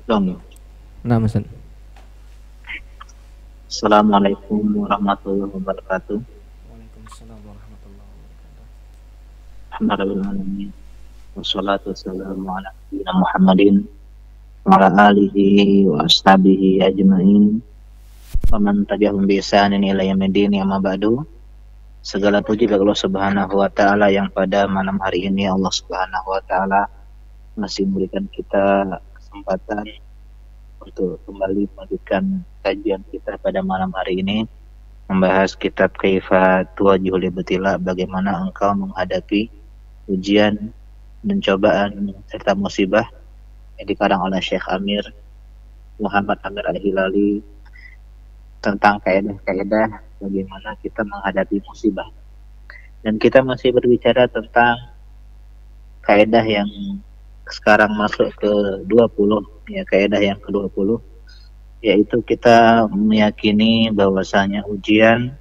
Dong. Nah, Mas. Assalamualaikum warahmatullahi wabarakatuh. Waalaikumsalam warahmatullahi wabarakatuh. Alhamdulillah. Wassalatu wassalamu ala nabiyyina Muhammadin wa ala alihi wa ashabihi ajma'in. Wa man tabi'ahum bi ihsanin ila yaumiddin, amma ba'du. Segala puji bagi Allah Subhanahu wa taala yang pada malam hari ini Allah Subhanahu wa taala masih memberikan kita kesempatan untuk kembali melanjutkan kajian kita pada malam hari ini, membahas kitab Kaifa Tuwajjihul Ibtila, bagaimana engkau menghadapi ujian dan cobaan serta musibah, yang dikarang oleh Syekh Amir Muhammad Amir Al-Hilali, tentang kaidah-kaidah bagaimana kita menghadapi musibah. Dan kita masih berbicara tentang kaidah yang sekarang masuk ke 20, ya, kaidah yang ke-20, yaitu kita meyakini bahwasanya ujian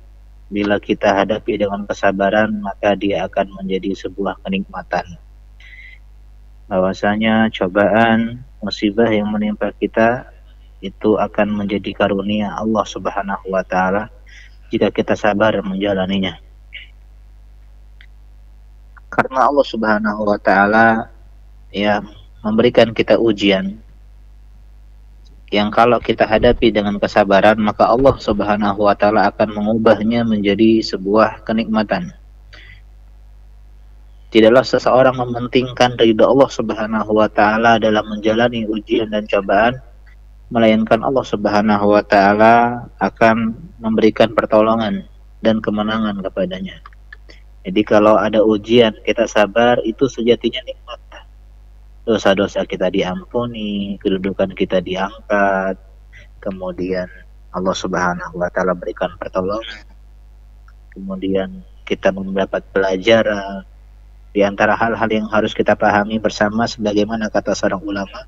bila kita hadapi dengan kesabaran maka dia akan menjadi sebuah kenikmatan. Bahwasanya cobaan, musibah yang menimpa kita itu akan menjadi karunia Allah Subhanahu wa taala jika kita sabar menjalaninya. Karena Allah Subhanahu wa taala ya memberikan kita ujian yang kalau kita hadapi dengan kesabaran maka Allah Subhanahu wa taala akan mengubahnya menjadi sebuah kenikmatan. Tidaklah seseorang mementingkan ridha Allah Subhanahu wa taala dalam menjalani ujian dan cobaan, melainkan Allah Subhanahu wa taala akan memberikan pertolongan dan kemenangan kepadanya. Jadi kalau ada ujian kita sabar, itu sejatinya nikmat. Dosa-dosa kita diampuni, kedudukan kita diangkat, kemudian Allah Subhanahu wa taala berikan pertolongan, kemudian kita mendapat pelajaran. Di antara hal-hal yang harus kita pahami bersama, sebagaimana kata seorang ulama,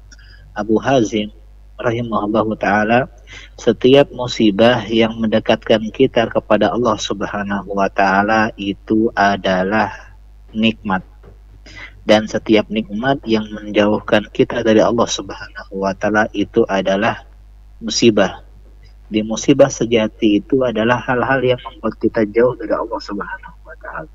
Abu Hazim rahimahullahu taala, setiap musibah yang mendekatkan kita kepada Allah Subhanahu wa taala itu adalah nikmat. Dan setiap nikmat yang menjauhkan kita dari Allah Subhanahu wa taala itu adalah musibah. Di musibah sejati itu adalah hal-hal yang membuat kita jauh dari Allah Subhanahu wa taala.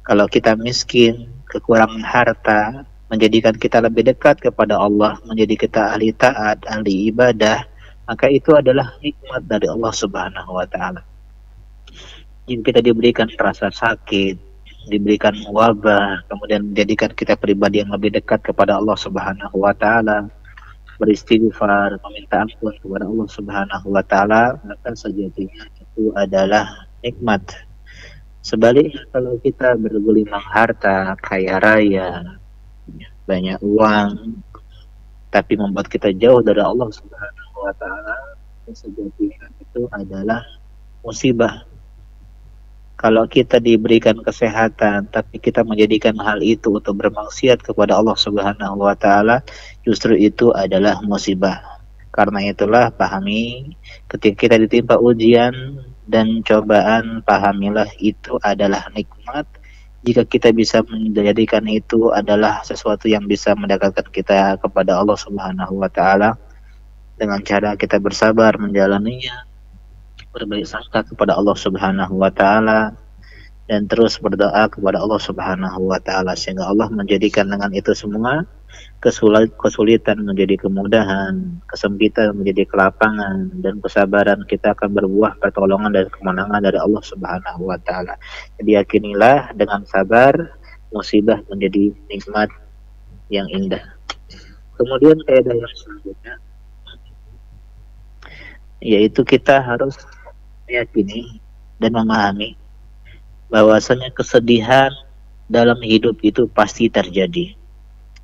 Kalau kita miskin, kekurangan harta menjadikan kita lebih dekat kepada Allah, menjadi kita ahli taat, ahli ibadah, maka itu adalah nikmat dari Allah Subhanahu wa taala. Jika kita diberikan rasa sakit, diberikan wabah, kemudian menjadikan kita pribadi yang lebih dekat kepada Allah Subhanahu wa taala, beristighfar, meminta ampun kepada Allah Subhanahu wa taala, maka sejatinya itu adalah nikmat. Sebaliknya kalau kita bergelimang harta, kaya raya, banyak uang, tapi membuat kita jauh dari Allah Subhanahu wa taala, sejatinya itu adalah musibah. Kalau kita diberikan kesehatan tapi kita menjadikan hal itu untuk bermaksiat kepada Allah Subhanahu wa taala, justru itu adalah musibah. Karena itulah pahami, ketika kita ditimpa ujian dan cobaan, pahamilah itu adalah nikmat. Jika kita bisa menjadikan itu adalah sesuatu yang bisa mendekatkan kita kepada Allah Subhanahu wa taala dengan cara kita bersabar menjalaninya, berbaik sangka kepada Allah Subhanahu wa taala, dan terus berdoa kepada Allah Subhanahu wa taala, sehingga Allah menjadikan dengan itu semua kesulitan menjadi kemudahan, kesempitan menjadi kelapangan, dan kesabaran kita akan berbuah pertolongan dan kemenangan dari Allah Subhanahu wa taala. Jadi yakinilah dengan sabar musibah menjadi nikmat yang indah. Kemudian kaidah yang selanjutnya yaitu kita harus meyakini dan memahami bahwasanya kesedihan dalam hidup itu pasti terjadi.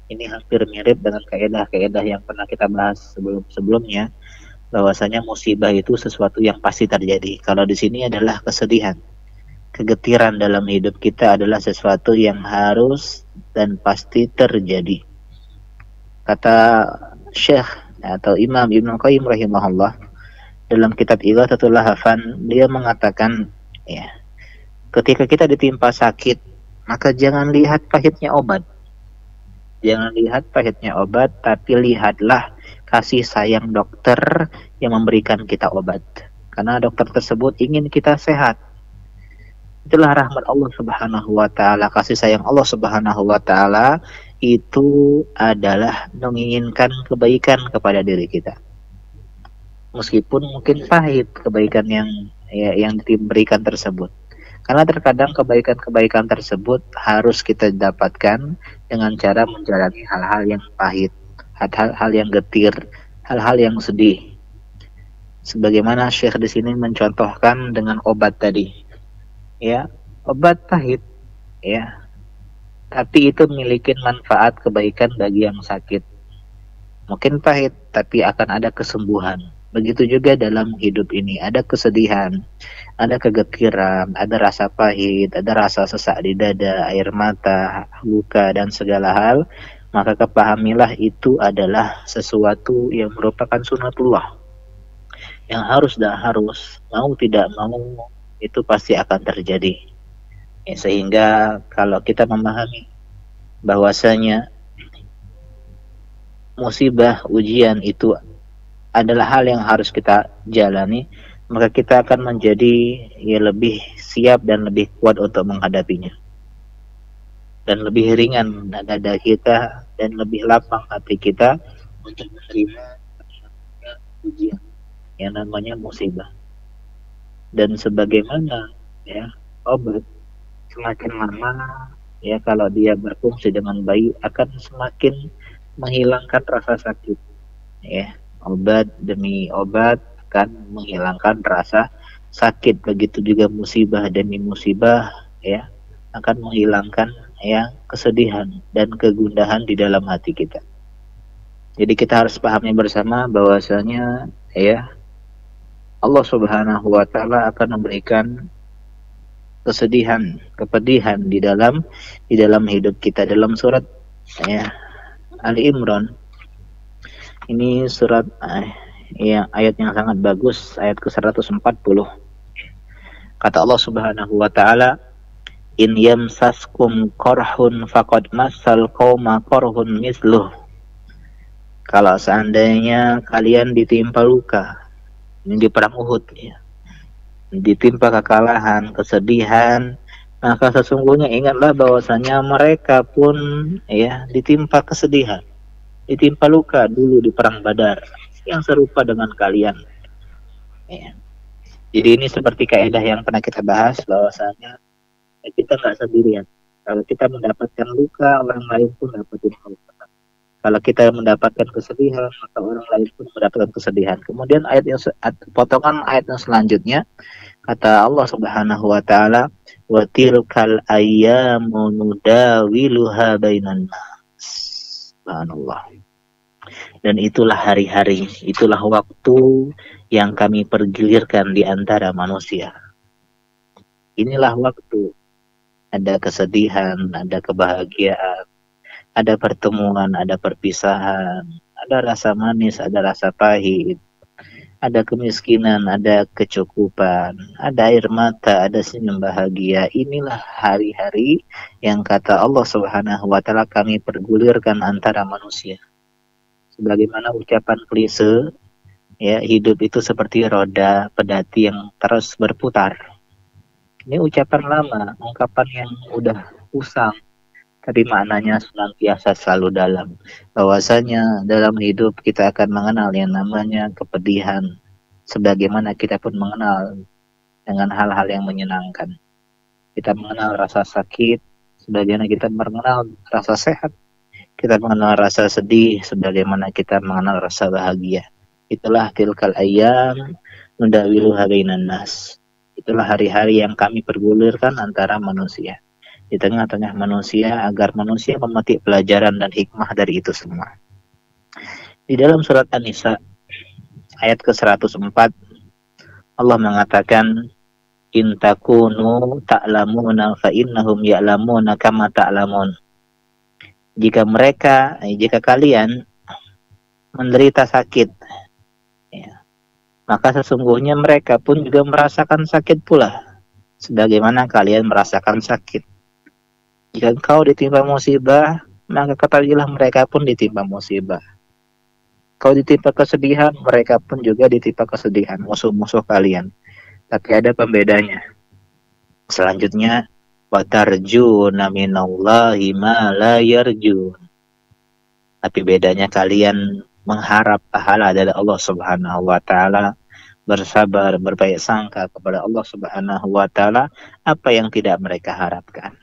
Ini hampir mirip dengan kaidah-kaidah yang pernah kita bahas sebelumnya, bahwasanya musibah itu sesuatu yang pasti terjadi. Kalau di sini adalah kesedihan, kegetiran dalam hidup kita adalah sesuatu yang harus dan pasti terjadi. Kata Syekh atau Imam Ibnu Qayyim rahimahullah dalam kitab Ighathatul Lahafan, dia mengatakan, ya, ketika kita ditimpa sakit, maka jangan lihat pahitnya obat. Jangan lihat pahitnya obat, tapi lihatlah kasih sayang dokter yang memberikan kita obat. Karena dokter tersebut ingin kita sehat. Itulah rahmat Allah Subhanahu wa taala, kasih sayang Allah Subhanahu wa taala itu adalah menginginkan kebaikan kepada diri kita. Meskipun mungkin pahit kebaikan yang diberikan tersebut. Karena terkadang kebaikan-kebaikan tersebut harus kita dapatkan dengan cara menjalani hal-hal yang pahit, hal-hal yang getir, hal-hal yang sedih. Sebagaimana Syekh di sini mencontohkan dengan obat tadi. Ya, obat pahit, ya. Tapi itu memiliki manfaat kebaikan bagi yang sakit. Mungkin pahit, tapi akan ada kesembuhan. Begitu juga dalam hidup ini, ada kesedihan, ada kegetiran, ada rasa pahit, ada rasa sesak di dada, air mata, luka, dan segala hal. Maka kepahamilah itu adalah sesuatu yang merupakan sunatullah. Yang harus dan harus, mau tidak mau, itu pasti akan terjadi. Ya, sehingga kalau kita memahami bahwasanya musibah, ujian itu adalah hal yang harus kita jalani, maka kita akan menjadi lebih siap dan lebih kuat untuk menghadapinya. Dan lebih ringan dada kita dan lebih lapang hati kita untuk menerima ujian yang namanya musibah. Dan sebagaimana obat semakin lama kalau dia berfungsi dengan baik akan semakin menghilangkan rasa sakit. Obat demi obat akan menghilangkan rasa sakit. Begitu juga musibah demi musibah akan menghilangkan kesedihan dan kegundahan di dalam hati kita. Jadi kita harus pahami bersama bahwasanya Allah Subhanahu wa taala akan memberikan kesedihan, kepedihan di dalam hidup kita. Dalam surat Ali Imran, ini surat ayat yang sangat bagus, ayat ke-140. Kata Allah Subhanahu wa taala, in yamsaskum qarhun faqad massal qauma qarhun misluh. Kalau seandainya kalian ditimpa luka, ini di perang Uhud ditimpa kekalahan, kesedihan, maka sesungguhnya ingatlah bahwasanya mereka pun ditimpa kesedihan, ditimpa luka dulu di perang Badar yang serupa dengan kalian. Jadi ini seperti kaidah yang pernah kita bahas bahwasanya kita nggak sendirian. Kalau kita mendapatkan luka, orang lain pun dapatin luka. Kalau kita mendapatkan kesedihan, maka orang lain pun mendapatkan kesedihan. Kemudian potongan ayat yang selanjutnya, kata Allah Subhanahu wa taala, wa tilkal ayyamu nudawiluha bainan nas. Subhanallah. Dan itulah hari-hari, itulah waktu yang kami pergilirkan di antara manusia. Inilah waktu. Ada kesedihan, ada kebahagiaan, ada pertemuan, ada perpisahan, ada rasa manis, ada rasa pahit, ada kemiskinan, ada kecukupan, ada air mata, ada senyum bahagia. Inilah hari-hari yang kata Allah Subhanahu wa taala kami pergulirkan antara manusia. Sebagaimana ucapan klise, hidup itu seperti roda pedati yang terus berputar. Ini ucapan lama, ungkapan yang udah usang, tapi maknanya senantiasa selalu dalam. Bahwasanya dalam hidup kita akan mengenal yang namanya kepedihan, sebagaimana kita pun mengenal dengan hal-hal yang menyenangkan. Kita mengenal rasa sakit, sebagaimana kita mengenal rasa sehat. Kita mengenal rasa sedih, sebagaimana kita mengenal rasa bahagia. Itulah tilkal ayyam nudawiluha bainan nas. Itulah hari-hari yang kami pergulirkan antara manusia. Di tengah-tengah manusia, agar manusia memetik pelajaran dan hikmah dari itu semua. Di dalam surat An-Nisa ayat ke-104, Allah mengatakan, in takunu ta'lamuna fa innahum ya'lamuna kama ta'lamun. jika kalian menderita sakit, ya, maka sesungguhnya mereka pun juga merasakan sakit pula, sebagaimana kalian merasakan sakit. Jika engkau ditimpa musibah, maka ketahuilah mereka pun ditimpa musibah. Kau ditimpa kesedihan, mereka pun juga ditimpa kesedihan, musuh-musuh kalian. Tapi ada pembedanya. Selanjutnya, watarjuna minallahi ma la yarjun. Tapi bedanya kalian mengharap pahala dari Allah Subhanahu wa taala, bersabar, berbaik sangka kepada Allah Subhanahu wa taala apa yang tidak mereka harapkan.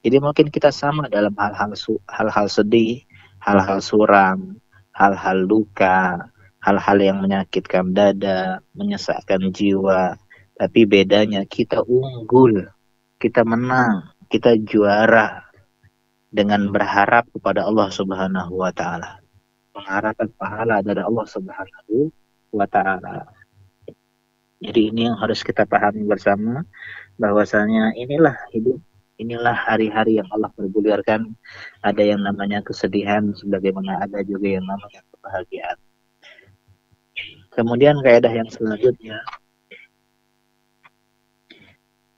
Jadi mungkin kita sama dalam hal-hal sedih, hal-hal suram, hal-hal luka, hal-hal yang menyakitkan dada, menyesakkan jiwa. Tapi bedanya kita unggul, kita menang, kita juara dengan berharap kepada Allah Subhanahu wa taala. Mengharapkan pahala dari Allah Subhanahu wa taala. Jadi ini yang harus kita pahami bersama, bahwasanya inilah hidup, inilah hari-hari yang Allah pergulirkan. Ada yang namanya kesedihan, sebagaimana ada juga yang namanya kebahagiaan. Kemudian kaidah yang selanjutnya,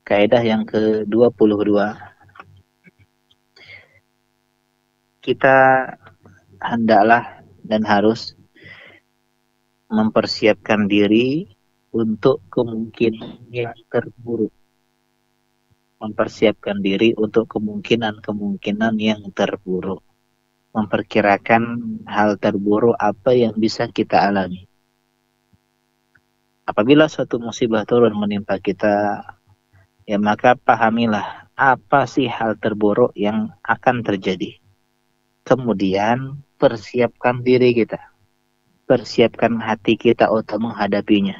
kaidah yang ke-22, kita hendaklah dan harus mempersiapkan diri untuk kemungkinan yang terburuk. Mempersiapkan diri untuk kemungkinan yang terburuk. Memperkirakan hal terburuk apa yang bisa kita alami. Apabila suatu musibah turun menimpa kita, ya maka pahamilah apa sih hal terburuk yang akan terjadi. Kemudian persiapkan diri kita. Persiapkan hati kita untuk menghadapinya.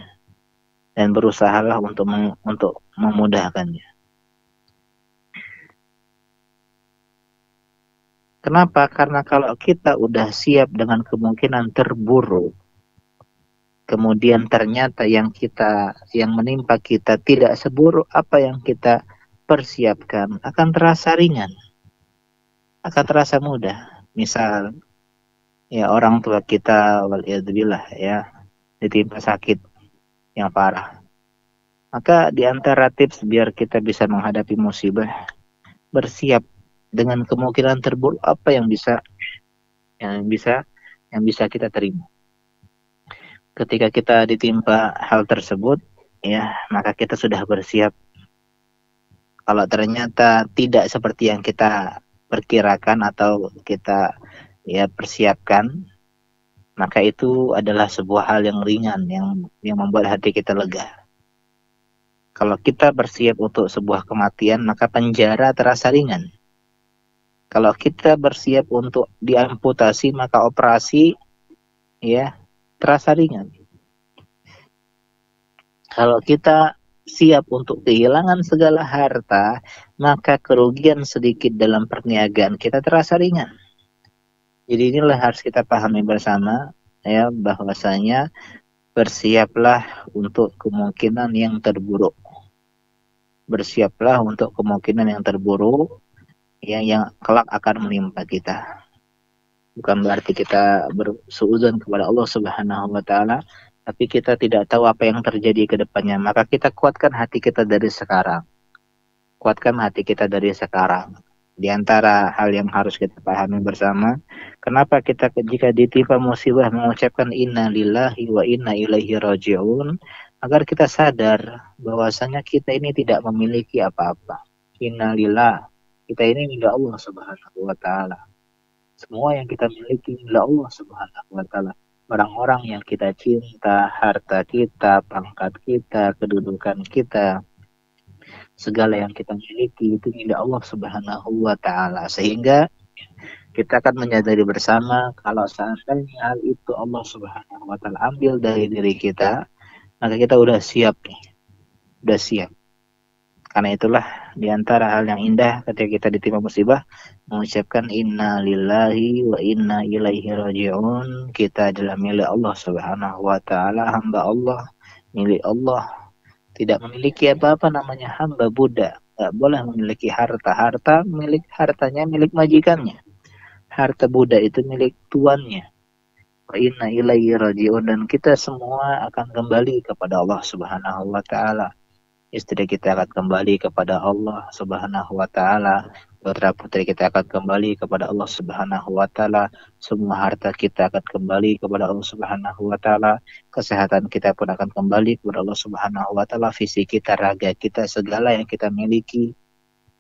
Dan berusahalah untuk memudahkannya. Kenapa? Karena kalau kita udah siap dengan kemungkinan terburuk, kemudian ternyata yang menimpa kita tidak seburuk apa yang kita persiapkan, akan terasa ringan, akan terasa mudah. Misal, ya orang tua kita, waliyadzubillah, ya, ditimpa sakit yang parah. Maka di antara tips biar kita bisa menghadapi musibah, bersiap dengan kemungkinan terburuk apa yang bisa kita terima. Ketika kita ditimpa hal tersebut, ya, maka kita sudah bersiap. Kalau ternyata tidak seperti yang kita perkirakan atau kita persiapkan, maka itu adalah sebuah hal yang ringan yang membuat hati kita lega. Kalau kita bersiap untuk sebuah kematian, maka penjara terasa ringan. Kalau kita bersiap untuk diamputasi, maka operasi terasa ringan. Kalau kita siap untuk kehilangan segala harta, maka kerugian sedikit dalam perniagaan kita terasa ringan. Jadi inilah harus kita pahami bersama, ya, bahwasanya bersiaplah untuk kemungkinan yang terburuk. Bersiaplah untuk kemungkinan yang terburuk yang kelak akan menimpa kita. Bukan berarti kita bersuudzon kepada Allah Subhanahu wa taala, tapi kita tidak tahu apa yang terjadi ke depannya. Maka kita kuatkan hati kita dari sekarang. Kuatkan hati kita dari sekarang. Di antara hal yang harus kita pahami bersama, kenapa kita jika ditimpa musibah mengucapkan inna lillahi wa inna ilaihi raji'un, agar kita sadar bahwasanya kita ini tidak memiliki apa-apa. Inna lillah, kita ini milik Allah Subhanahu wa taala. Semua yang kita miliki milik Allah Subhanahu wa taala. Orang-orang yang kita cinta, harta kita, pangkat kita, kedudukan kita, segala yang kita miliki itu milik Allah Subhanahu wa taala. Sehingga kita akan menyadari bersama kalau seandainya hal itu Allah Subhanahu wa taala ambil dari diri kita, maka kita udah siap nih. Udah siap. Karena itulah di antara hal yang indah ketika kita ditimpa musibah, mengucapkan inna lillahi wa inna ilaihi raji'un. Kita adalah milik Allah Subhanahu wa taala, hamba Allah, milik Allah. Tidak memiliki apa-apa, namanya hamba budak. Tidak boleh memiliki harta. Hartanya milik majikannya. harta budak itu milik tuannya. Wa inna ilaihi raji'un, dan kita semua akan kembali kepada Allah Subhanahu wa taala. Istri kita akan kembali kepada Allah Subhanahu wa taala. Putra-putri kita akan kembali kepada Allah Subhanahu wa taala. Semua harta kita akan kembali kepada Allah Subhanahu wa taala. Kesehatan kita pun akan kembali kepada Allah Subhanahu wa taala. Fisik kita, raga kita, segala yang kita miliki,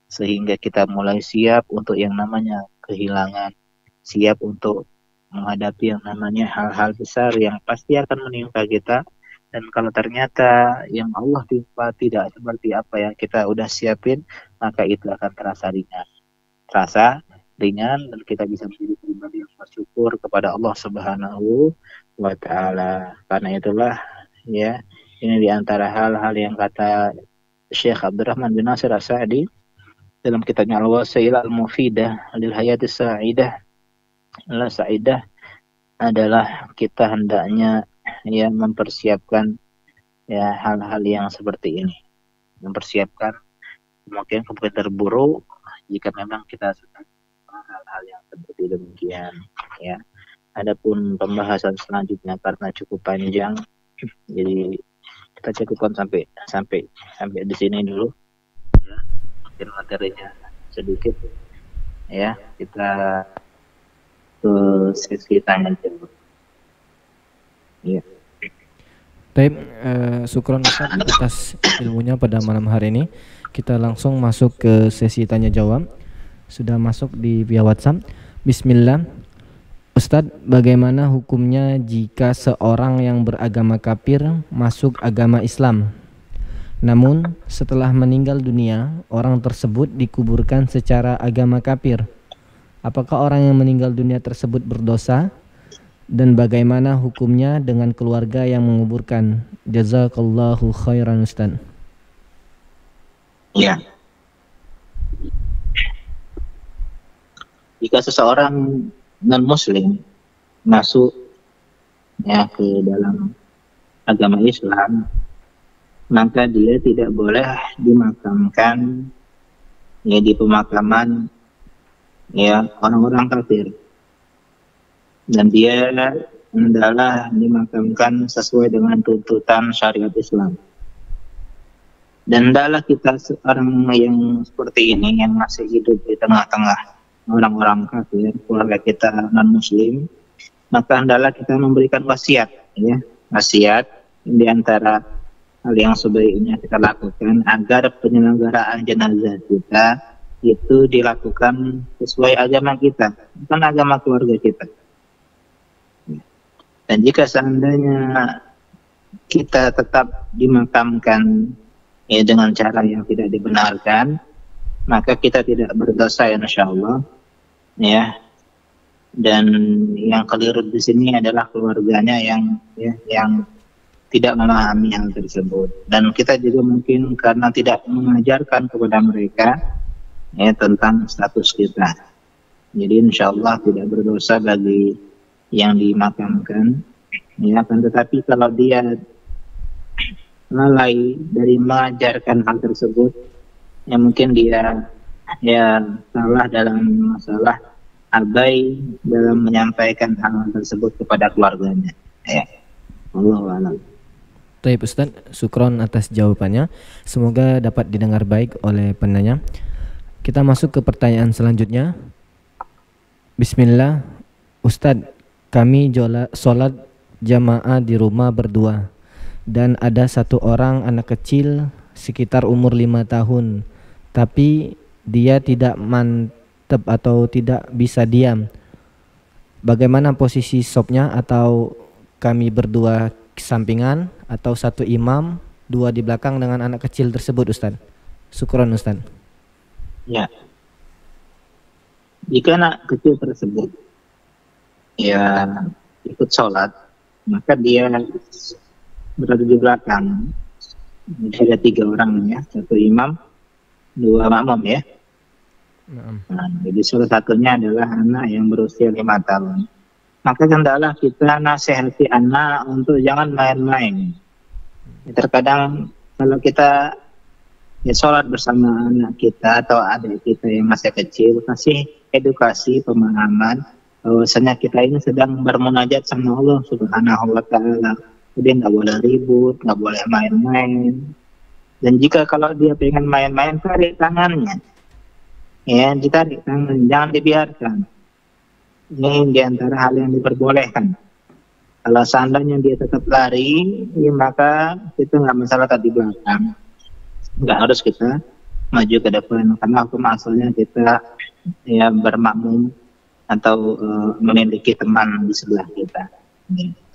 sehingga kita mulai siap untuk yang namanya kehilangan, siap untuk menghadapi yang namanya hal-hal besar yang pasti akan menimpa kita. Dan kalau ternyata yang Allah timpa tidak seperti apa yang kita udah siapin, maka itu akan terasa ringan, dan kita bisa menjadi pribadi yang bersyukur kepada Allah Subhanahu wa taala. Karena itulah ya, ini diantara hal-hal yang kata Syekh Abdurrahman bin Nasir As-Sa'di dalam kitabnya Al-Wasailah Al-Mufidah lil Hayatis Sa'idah. Sa'idah adalah kita hendaknya ya mempersiapkan ya hal-hal yang seperti ini, mempersiapkan kemungkinan terburuk jika memang kita sedang hal-hal yang seperti demikian ya. Adapun pembahasan selanjutnya karena cukup panjang, jadi kita cukupkan sampai di sini dulu ya. Mungkin materinya sedikit ya, kita ke sesi tanya jawab. Iya. Baik, syukron Ustaz atas ilmunya pada malam hari ini. Kita langsung masuk ke sesi tanya jawab. Sudah masuk di via WhatsApp. Bismillah. Ustaz, bagaimana hukumnya jika seorang yang beragama kafir masuk agama Islam? Namun setelah meninggal dunia, orang tersebut dikuburkan secara agama kafir. Apakah orang yang meninggal dunia tersebut berdosa? Dan bagaimana hukumnya dengan keluarga yang menguburkan? Jazakallahu khairan Ustaz. Ya. Jika seseorang non-muslim masuk ya ke dalam agama Islam, maka dia tidak boleh dimakamkan ya di pemakaman ya orang-orang kafir. Dan dia adalah dimakamkan sesuai dengan tuntutan syariat Islam. Dan adalah kita seorang yang seperti ini, yang masih hidup di tengah-tengah orang-orang kafir, keluarga kita non-muslim, maka hendaklah kita memberikan wasiat, ya, wasiat di antara hal yang sebaiknya kita lakukan agar penyelenggaraan jenazah kita itu dilakukan sesuai agama kita, bukan agama keluarga kita. Dan jika seandainya kita tetap dimakamkan ya dengan cara yang tidak dibenarkan, maka kita tidak berdosa ya insyaallah ya. Dan yang keliru di sini adalah keluarganya yang tidak memahami hal tersebut. Dan kita juga mungkin karena tidak mengajarkan kepada mereka ya tentang status kita. Jadi insyaallah tidak berdosa bagi yang dimakamkan ya, akan tetapi kalau dia lalai dari mengajarkan hal tersebut ya, mungkin dia ya salah dalam masalah abai dalam menyampaikan hal tersebut kepada keluarganya ya. Wallahu a'lam. Baik Ustaz, syukron atas jawabannya. Semoga dapat didengar baik oleh penanya. Kita masuk ke pertanyaan selanjutnya. Bismillah. Ustaz, kami sholat jamaah di rumah berdua, dan ada satu orang anak kecil sekitar umur 5 tahun, tapi dia tidak mantap atau tidak bisa diam. Bagaimana posisi sopnya? Atau kami berdua sampingan, atau satu imam, dua di belakang dengan anak kecil tersebut Ustaz? Syukron Ustaz. Ya, jika anak kecil tersebut ya ikut sholat, maka dia berada di belakang. Jadi ada 3 orang ya, satu imam, 2 makmum ya. Nah, jadi salah satunya adalah anak yang berusia 5 tahun. Maka hendaklah kita nasihati anak untuk jangan main-main. Terkadang kalau kita ya sholat bersama anak kita atau adik kita yang masih kecil, kasih edukasi, pemahaman bahwasanya kita ini sedang bermunajat sama Allah Subhanahu wa taala. Jadi nggak boleh ribut, nggak boleh main-main. Dan jika kalau dia pengen main-main, tarik tangannya. Ya, ditarik tangan, jangan dibiarkan. Ini diantara hal yang diperbolehkan. Kalau seandainya dia tetap lari, ya maka itu nggak masalah tadi belakang. Nggak harus kita maju ke depan, karena hukum asalnya kita ya bermakmum atau memiliki teman di sebelah kita.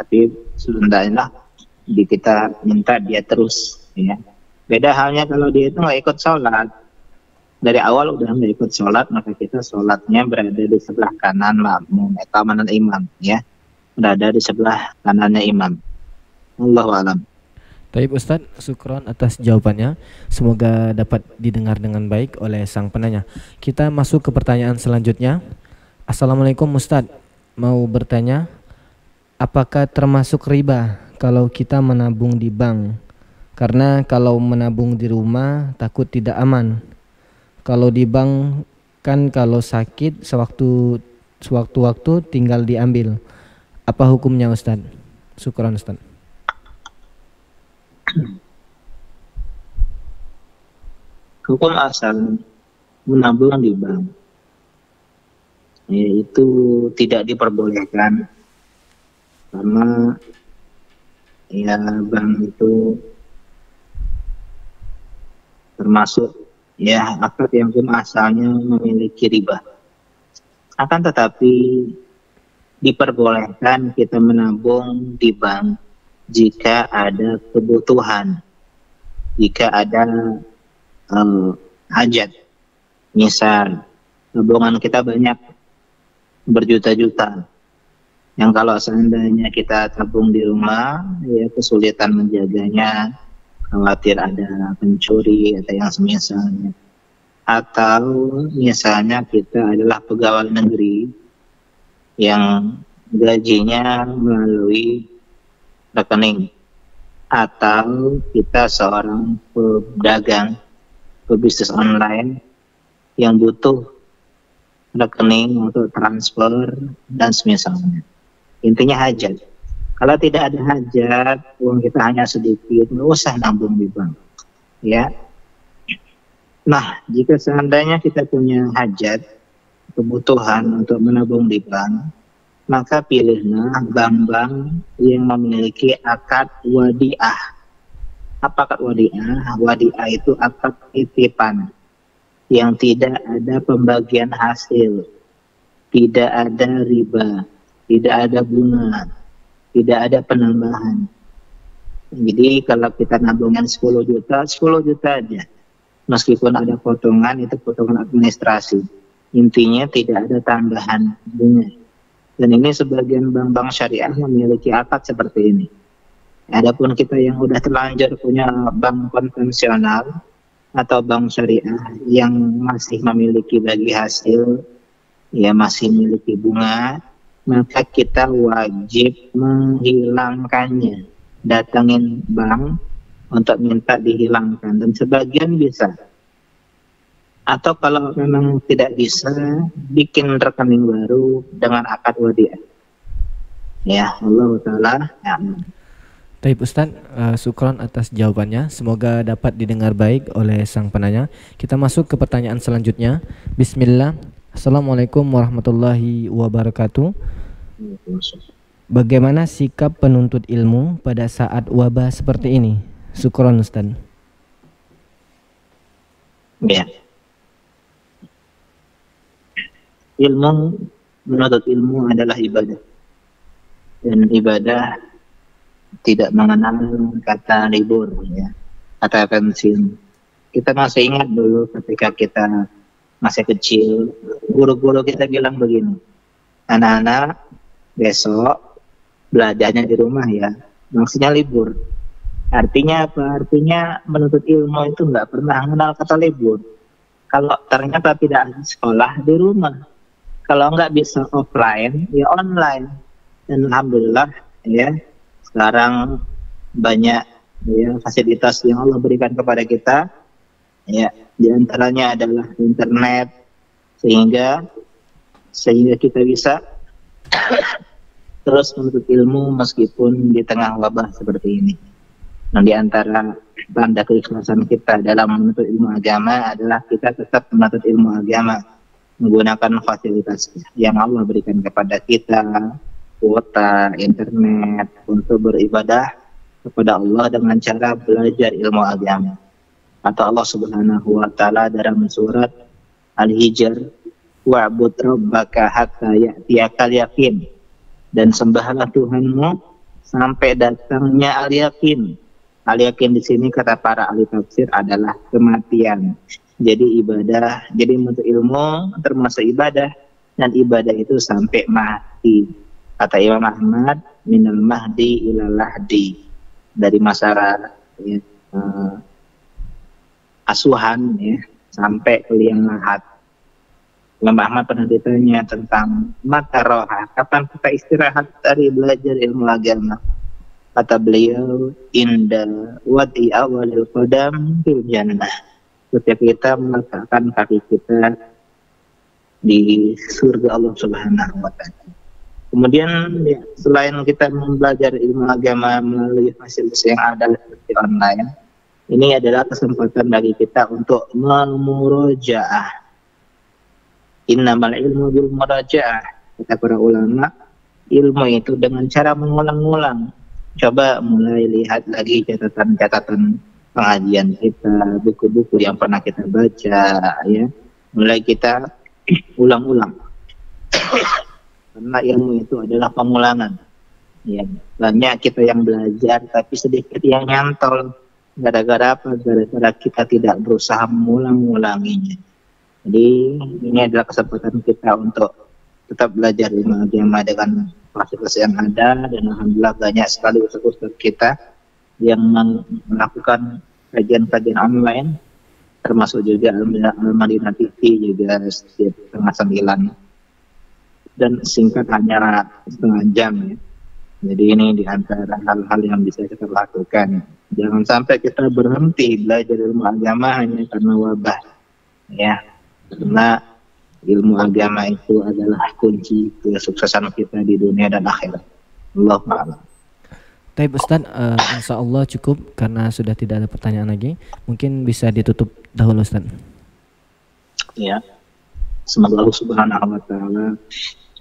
Tapi sebenarnya kita minta dia terus. Ya. Beda halnya kalau dia itu nggak ikut sholat. Dari awal udah nggak ikut sholat, maka kita sholatnya berada di sebelah kanan makmum, keamanan imam, ya, berada di sebelah kanannya imam. Allahu a'lam. Baik Ustadz, syukron atas jawabannya. Semoga dapat didengar dengan baik oleh sang penanya. Kita masuk ke pertanyaan selanjutnya. Assalamualaikum Ustadz, mau bertanya, apakah termasuk riba kalau kita menabung di bank? Karena kalau menabung di rumah takut tidak aman. Kalau di bank kan kalau sakit sewaktu-waktu tinggal diambil. Apa hukumnya Ustadz? Syukran Ustadz. Hukum asal menabung di bank yaitu tidak diperbolehkan, karena ya bank itu termasuk ya akad yang hukum asalnya memiliki riba. Akan tetapi diperbolehkan kita menabung di bank jika ada kebutuhan, jika ada hajat. Misal tabungan kita banyak berjuta-juta, yang kalau seandainya kita tabung di rumah ya kesulitan menjaganya, khawatir ada pencuri atau yang semisalnya. Atau misalnya kita adalah pegawai negeri yang gajinya melalui rekening, atau kita seorang pedagang, pebisnis online yang butuh rekening untuk transfer dan semisalnya. Intinya hajat. Kalau tidak ada hajat, uang kita hanya sedikit, nggak usah nabung di bank. Ya. Nah, jika seandainya kita punya hajat, kebutuhan untuk menabung di bank, maka pilihlah bank-bank yang memiliki akad wadiah. Apa akad wadiah? Wadiah itu akad titipan yang tidak ada pembagian hasil, tidak ada riba, tidak ada bunga, tidak ada penambahan. Jadi kalau kita nabungin 10 juta aja. Meskipun ada potongan, itu potongan administrasi. Intinya tidak ada tambahan bunga. Dan ini sebagian bank-bank syariah memiliki akad seperti ini. Adapun kita yang udah terlanjur punya bank konvensional atau bank syariah yang masih memiliki bagi hasil, ya masih memiliki bunga, maka kita wajib menghilangkannya. Datangin bank untuk minta dihilangkan, dan sebagian bisa. Atau kalau memang tidak bisa, bikin rekening baru dengan akad wadiah. Ya, Allah Ta'ala. Ya. Baik Ustaz, syukron atas jawabannya. Semoga dapat didengar baik oleh sang penanya. Kita masuk ke pertanyaan selanjutnya. Bismillah. Assalamualaikum warahmatullahi wabarakatuh. Bagaimana sikap penuntut ilmu pada saat wabah seperti ini? Syukron Ustaz. Ya. Menuntut ilmu adalah ibadah. Dan ibadah tidak mengenal kata libur, ya, kata pensiun. Kita masih ingat dulu ketika kita masih kecil, guru-guru kita bilang begini, anak-anak besok belajarnya di rumah ya, maksudnya libur. Artinya apa? Artinya menuntut ilmu itu nggak pernah mengenal kata libur. Kalau ternyata tidak sekolah di rumah, kalau nggak bisa offline ya online. Dan alhamdulillah ya, sekarang banyak ya fasilitas yang Allah berikan kepada kita, ya diantaranya adalah internet, sehingga sehingga kita bisa terus menuntut ilmu meskipun di tengah wabah seperti ini. Nah, di antara tanda keikhlasan kita dalam menuntut ilmu agama adalah kita tetap menuntut ilmu agama menggunakan fasilitas yang Allah berikan kepada kita, kuota, internet, untuk beribadah kepada Allah dengan cara belajar ilmu agama. Kata Allah Subhanahu wa taala dalam surat Al-Hijr, wa'bud rabbaka hatta ya'tiyakal yaqin, dan sembahlah Tuhanmu sampai datangnya al-yakin. Al-yakin di sini kata para ahli tafsir adalah kematian. Jadi ibadah, jadi menuntut ilmu termasuk ibadah, dan ibadah itu sampai mati. Kata Imam Ahmad, minal mahdi ilal lahdi, dari masa ya, asuhan ya, sampai ke liang lahat. Imam Ahmad pernah ditanya tentang mata roha, kapan kita istirahat dari belajar ilmu agama. Kata beliau, inda wadi awalil qadam fil jannah, ketika kita meletakkan kaki kita di surga Allah Subhanahu wa taala. Kemudian ya, selain kita belajar ilmu agama melalui fasilitas yang ada seperti online, ini adalah kesempatan bagi kita untuk memurojaah. Innamal ilmu bil murajaah, kata para ulama, ilmu itu dengan cara mengulang-ulang. Coba mulai lihat lagi catatan-catatan pengajian kita, buku-buku yang pernah kita baca, ya. Mulai kita ulang-ulang. Karena ilmu itu adalah pengulangan. Ya, banyak kita yang belajar tapi sedikit yang nyantol. Gara-gara apa? Gara-gara kita tidak berusaha mengulang-ulanginya. Jadi ini adalah kesempatan kita untuk tetap belajar ilmu agama dengan fasilitas yang ada, dan alhamdulillah banyak sekali ustaz-ustaz kita yang melakukan kajian-kajian online, termasuk juga Al-Madinah TV juga setiap setengah 9, dan singkat hanya setengah jam ya. Jadi ini di antara hal-hal yang bisa kita lakukan. Jangan sampai kita berhenti belajar ilmu agama hanya karena wabah ya. Karena ilmu agama itu adalah kunci kesuksesan kita di dunia dan akhirat. Allahu a'lam. Baik Ustaz, insya Allah cukup karena sudah tidak ada pertanyaan lagi. Mungkin bisa ditutup dahulu Ustaz. Ya, semoga Allah Subhanahu wa taala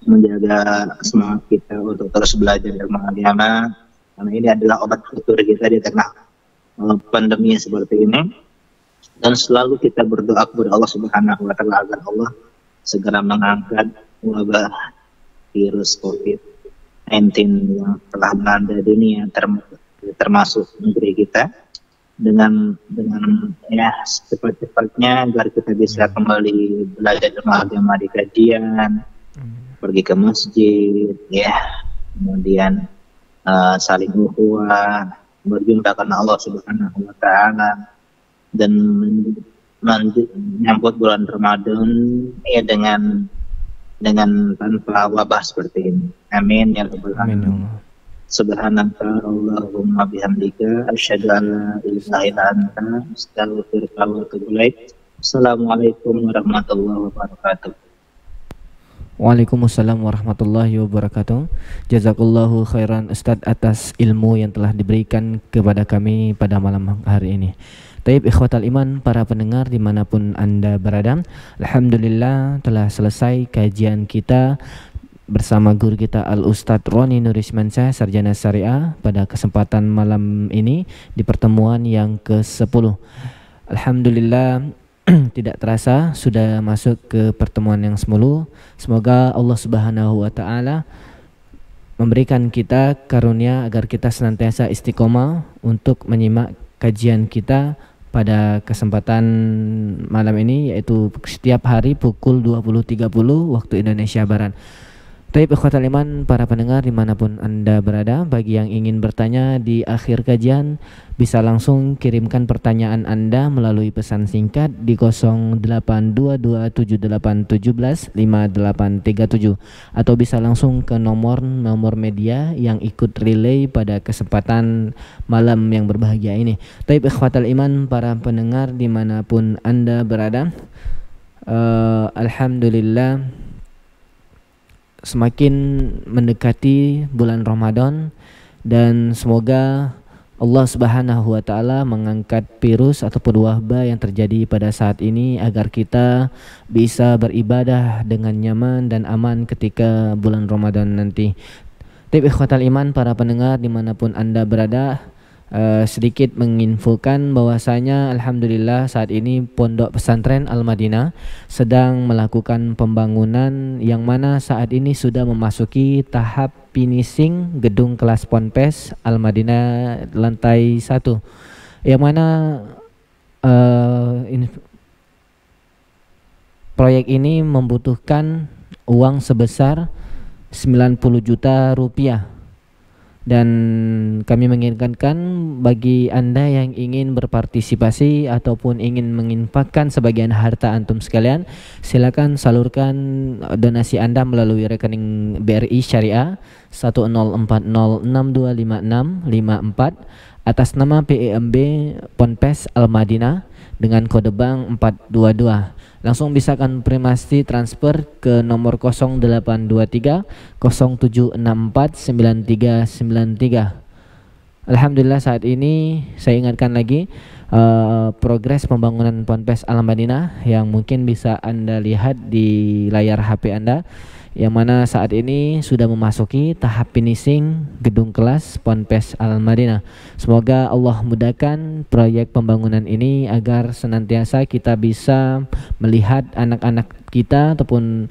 menjaga semangat kita untuk terus belajar ilmu agama, karena ini adalah obat futur kita di tengah pandemi seperti ini. Dan selalu kita berdoa kepada Allah Subhanahu wa taala agar Allah segera mengangkat wabah virus COVID-19 yang telah melanda dunia, termasuk negeri kita, dengan ya cepat-cepatnya agar kita bisa kembali belajar ilmu agama di kajian, pergi ke masjid, ya, kemudian saling ukhuwah, berjumpa karena Allah Subhanahu wa taala, dan menyambut bulan Ramadan ya dengan tanpa wabah seperti ini. Amin ya rabbal alamin. Subhanaka Allahumma bihamdika asyhadu an la ilaha illa anta astaghfiruka wa atubu ilaik. Assalamualaikum warahmatullahi wabarakatuh. Waalaikumsalam warahmatullahi wabarakatuh. Jazakallahu khairan Ustadz atas ilmu yang telah diberikan kepada kami pada malam hari ini. Taib ikhwatal iman, para pendengar dimanapun Anda berada, alhamdulillah telah selesai kajian kita bersama guru kita Al-Ustadz Roni Nurismansyah, Sarjana Syariah, pada kesempatan malam ini di pertemuan yang ke-10. Alhamdulillah tidak terasa sudah masuk ke pertemuan yang 10. Semoga Allah Subhanahu wa taala memberikan kita karunia agar kita senantiasa istiqomah untuk menyimak kajian kita pada kesempatan malam ini, yaitu setiap hari pukul 20.30 waktu Indonesia Barat. Taib ikhwatal iman, para pendengar dimanapun Anda berada, bagi yang ingin bertanya di akhir kajian bisa langsung kirimkan pertanyaan Anda melalui pesan singkat di 082278175837 atau bisa langsung ke nomor media yang ikut relay pada kesempatan malam yang berbahagia ini. Taib ikhwatal iman, para pendengar dimanapun Anda berada, alhamdulillah semakin mendekati bulan Ramadan, dan semoga Allah Subhanahu wa taala mengangkat virus ataupun wabah yang terjadi pada saat ini agar kita bisa beribadah dengan nyaman dan aman ketika bulan Ramadan nanti. Tip ikhwatal iman para pendengar dimanapun Anda berada, sedikit menginfokan bahwasanya alhamdulillah saat ini Pondok Pesantren Al-Madinah sedang melakukan pembangunan yang mana saat ini sudah memasuki tahap finishing gedung kelas Ponpes Al-Madinah lantai 1, yang mana proyek ini membutuhkan uang sebesar 90 juta rupiah. Dan kami mengingatkan bagi Anda yang ingin berpartisipasi ataupun ingin menginfakkan sebagian harta antum sekalian, silakan salurkan donasi Anda melalui rekening BRI Syariah 1040625654 atas nama PEMB Ponpes Al-Madinah dengan kode bank 422. Langsung bisa konfirmasi transfer ke nomor 0823 0764 9393. Alhamdulillah saat ini saya ingatkan lagi progres pembangunan Ponpes Al-Madinah yang mungkin bisa Anda lihat di layar HP Anda, yang mana saat ini sudah memasuki tahap finishing gedung kelas Ponpes Al-Madinah. Semoga Allah mudahkan proyek pembangunan ini agar senantiasa kita bisa melihat anak-anak kita ataupun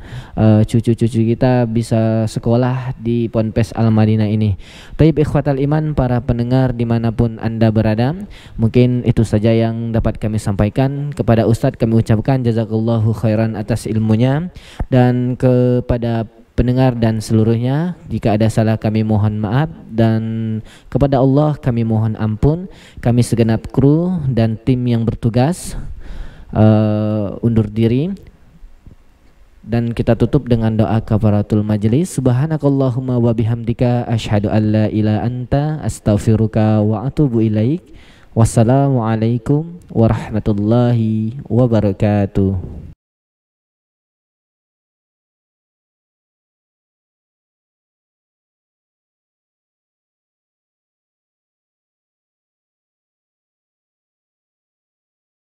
cucu-cucu kita bisa sekolah di Ponpes Al-Madinah ini. Taib ikhwatal iman para pendengar dimanapun Anda berada, mungkin itu saja yang dapat kami sampaikan. Kepada Ustadz kami ucapkan jazakallahu khairan atas ilmunya, dan kepada pendengar dan seluruhnya jika ada salah kami mohon maaf, dan kepada Allah kami mohon ampun. Kami segenap kru dan tim yang bertugas undur diri, dan kita tutup dengan doa kafaratul majelis. Subhanakallahumma wa bihamdika asyhadu an la ilaha anta astaghfiruka wa atubu ilaik. Wassalamualaikum warahmatullahi wabarakatuh.